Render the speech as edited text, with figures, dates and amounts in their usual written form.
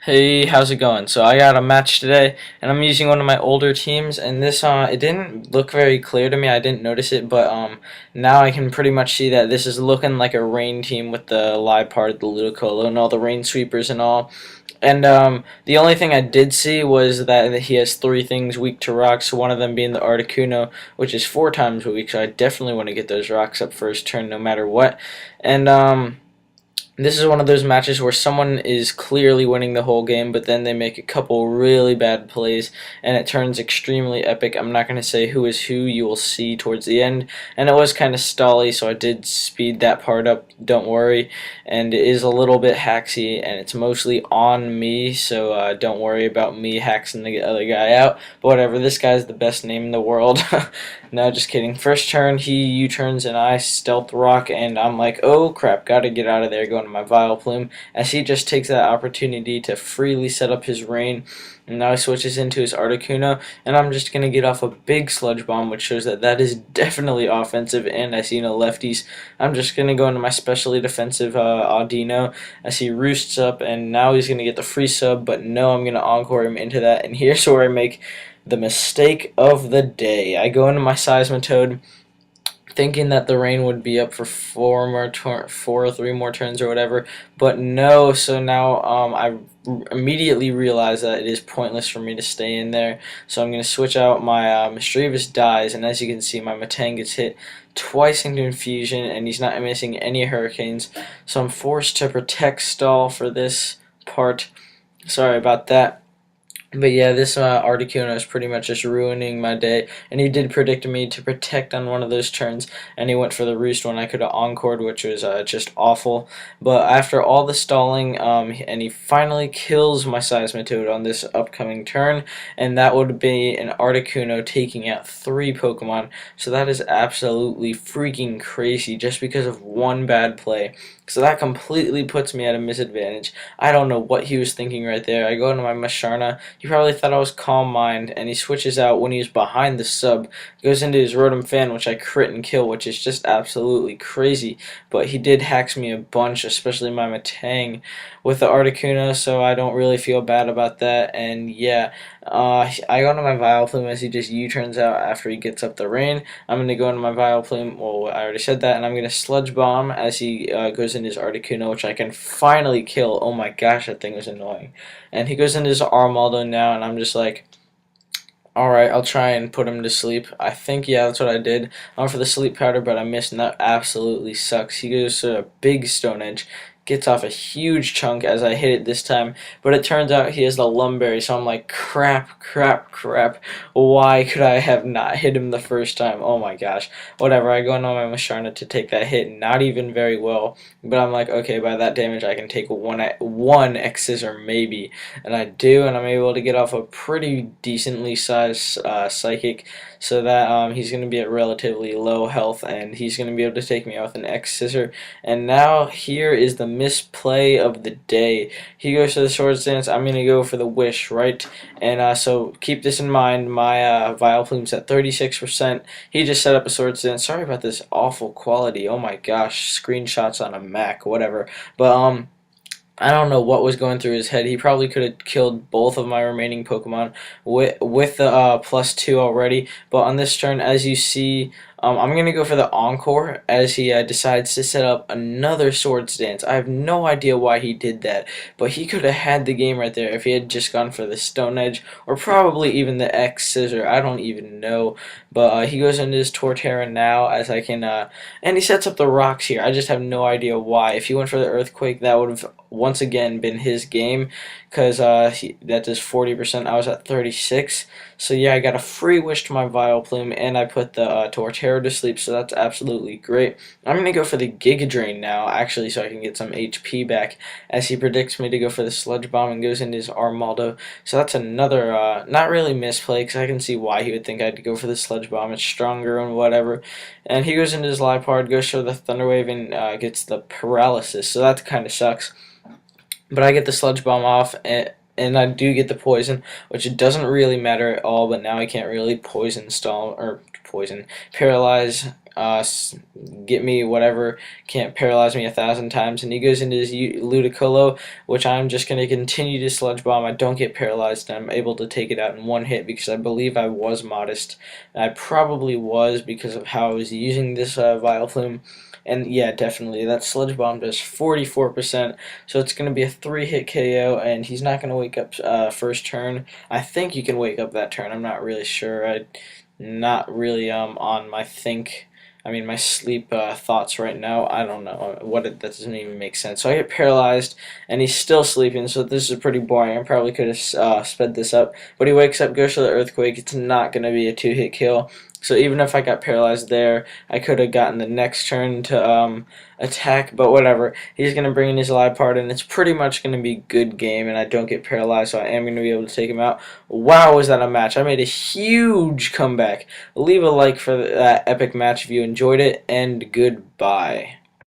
Hey, how's it going? So I got a match today, and I'm using one of my older teams, and this it didn't look very clear to me. I didn't notice it, but now I can pretty much see that this is looking like a rain team with the live part, the Ludicolo, and all the rain sweepers and all. And the only thing I did see was that he has three things weak to rocks, one of them being the Articuno, which is four times weak, so I definitely want to get those rocks up first turn no matter what. And this is one of those matches where someone is clearly winning the whole game, but then they make a couple really bad plays, and it turns extremely epic. I'm not going to say who is who, you will see towards the end. And it was kind of stally, so I did speed that part up, don't worry. And it is a little bit hacksy, and it's mostly on me, so don't worry about me hacking the other guy out. But whatever, this guy's the best name in the world. No, just kidding. First turn, he U-turns, and I stealth rock, and I'm like, oh crap, gotta get out of there, going to my Vileplume, as he just takes that opportunity to freely set up his rain. And now he switches into his Articuno, and I'm just going to get off a big Sludge Bomb, which shows that that is definitely offensive, and I see no lefties. I'm just going to go into my specially defensive Audino as he roosts up, and now he's going to get the free sub, but no, I'm going to encore him into that, and here's where I make the mistake of the day. I go into my Seismitoad, thinking that the rain would be up for four or three more turns or whatever, but no. So now I immediately realize that it is pointless for me to stay in there. So I'm going to switch out my Mischievous dies, and as you can see, my Metang gets hit twice into Infusion, and he's not missing any Hurricanes. So I'm forced to protect stall for this part. Sorry about that. But yeah, this Articuno is pretty much just ruining my day, and he did predict me to protect on one of those turns, and he went for the roost when I could have encored, which was just awful. But after all the stalling, and he finally kills my Seismitoad on this upcoming turn, and that would be an Articuno taking out three Pokemon, so that is absolutely freaking crazy just because of one bad play. So that completely puts me at a disadvantage. I don't know what he was thinking right there. I go into my Masharna. He probably thought I was Calm Mind, and he switches out when he's behind the sub. Goes into his Rotom Fan, which I crit and kill, which is just absolutely crazy. But he did hacks me a bunch, especially my Metang with the Articuno, so I don't really feel bad about that. And yeah, I go into my Vileplume as he just U-turns out after he gets up the rain. I'm going to go into my Vileplume, well, I already said that, and I'm going to Sludge Bomb as he goes into his Articuno, which I can finally kill. Oh my gosh, that thing was annoying. And he goes into his Armaldo now, and I'm just like, alright, I'll try and put him to sleep. I think, yeah, that's what I did. I went for the sleep powder, but I missed, and that absolutely sucks. He goes to a big Stone Edge, gets off a huge chunk as I hit it this time, but it turns out he has the Lumberry, so I'm like, crap, crap, crap. Why could I have not hit him the first time? Oh my gosh. Whatever, I go into my Masharna to take that hit, not even very well, but I'm like, okay, by that damage I can take one X-Scissor maybe, and I do, and I'm able to get off a pretty decently sized Psychic, so that he's going to be at relatively low health, and he's going to be able to take me out with an X-Scissor. And now here is the misplay of the day. He goes to the Swords Dance. I'm going to go for the Wish, right? And so keep this in mind. My Vileplume's at 36%. He just set up a Swords Dance. Sorry about this awful quality. Oh my gosh. Screenshots on a Mac, whatever. But I don't know what was going through his head. He probably could have killed both of my remaining Pokemon with the +2 already. But on this turn, as you see, I'm going to go for the Encore as he decides to set up another Swords Dance. I have no idea why he did that, but he could have had the game right there if he had just gone for the Stone Edge or probably even the X-Scissor. I don't even know. But he goes into his Torterra now as I can, and he sets up the rocks here. I just have no idea why. If he went for the Earthquake, that would have once again been his game, because that does 40%. I was at 36. So yeah, I got a free wish to my Vileplume, and I put the Torterra to sleep, so that's absolutely great. I'm going to go for the Giga Drain now, actually, so I can get some HP back, as he predicts me to go for the Sludge Bomb and goes into his Armaldo. So that's another, not really misplay, because I can see why he would think I'd go for the Sludge Bomb. It's stronger and whatever. And he goes into his Liepard, goes for the Thunder Wave, and gets the Paralysis, so that kind of sucks. But I get the Sludge Bomb off, and I do get the Poison, which it doesn't really matter at all, but now I can't really paralyze get me whatever, can't paralyze me 1,000 times, and he goes into his Ludicolo, which I'm just going to continue to Sludge Bomb. I don't get paralyzed, and I'm able to take it out in one hit because I believe I was modest. I probably was because of how I was using this Vileplume. And yeah, definitely, that Sludge Bomb does 44%, so it's going to be a 3-hit KO, and he's not going to wake up first turn. I think you can wake up that turn. I'm not really sure. I'm not really on my my sleep thoughts right now. I don't know that doesn't even make sense. So I get paralyzed, and he's still sleeping. So this is pretty boring. I probably could have sped this up, but he wakes up, goes for the Earthquake. It's not going to be a 2-hit kill. So even if I got paralyzed there, I could have gotten the next turn to attack, but whatever. He's going to bring in his Liepard, and it's pretty much going to be a good game, and I don't get paralyzed, so I am going to be able to take him out. Wow, was that a match. I made a huge comeback. Leave a like for that epic match if you enjoyed it, and goodbye.